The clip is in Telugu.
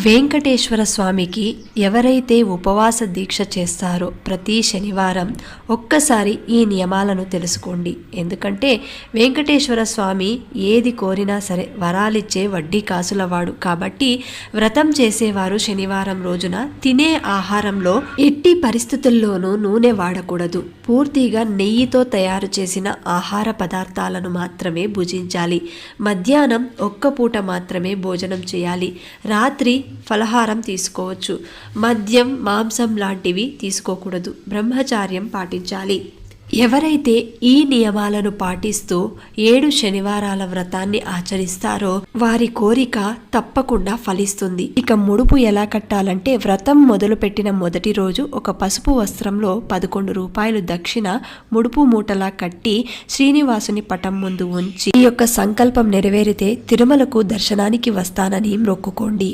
వెంకటేశ్వర స్వామికి ఎవరైతే ఉపవాస దీక్ష చేస్తారో ప్రతి శనివారం ఒక్కసారి ఈ నియమాలను తెలుసుకోండి. ఎందుకంటే వెంకటేశ్వర స్వామి ఏది కోరినా సరే వరాలిచ్చే వడ్డీ కాసులవాడు. కాబట్టి వ్రతం చేసేవారు శనివారం రోజున తినే ఆహారంలో ఎట్టి పరిస్థితుల్లోనూ నూనె వాడకూడదు. పూర్తిగా నెయ్యితో తయారు చేసిన ఆహార పదార్థాలను మాత్రమే భుజించాలి. మధ్యాహ్నం ఒక్క పూట మాత్రమే భోజనం చేయాలి. రాత్రి ఫలహారం తీసుకోవచ్చు. మద్యం, మాంసం లాంటివి తీసుకోకూడదు. బ్రహ్మచార్యం పాటించాలి. ఎవరైతే ఈ నియమాలను పాటిస్తూ 7 శనివారాల వ్రతాన్ని ఆచరిస్తారో వారి కోరిక తప్పకుండా ఫలిస్తుంది. ఇక ముడుపు ఎలా కట్టాలంటే, వ్రతం మొదలుపెట్టిన మొదటి రోజు ఒక పసుపు వస్త్రంలో 11 రూపాయలు దక్షిణ ముడుపు మూటలా కట్టి శ్రీనివాసుని పటం ముందు ఉంచి ఈ యొక్క సంకల్పం నెరవేరితే తిరుమలకు దర్శనానికి వస్తానని మొక్కుకోండి.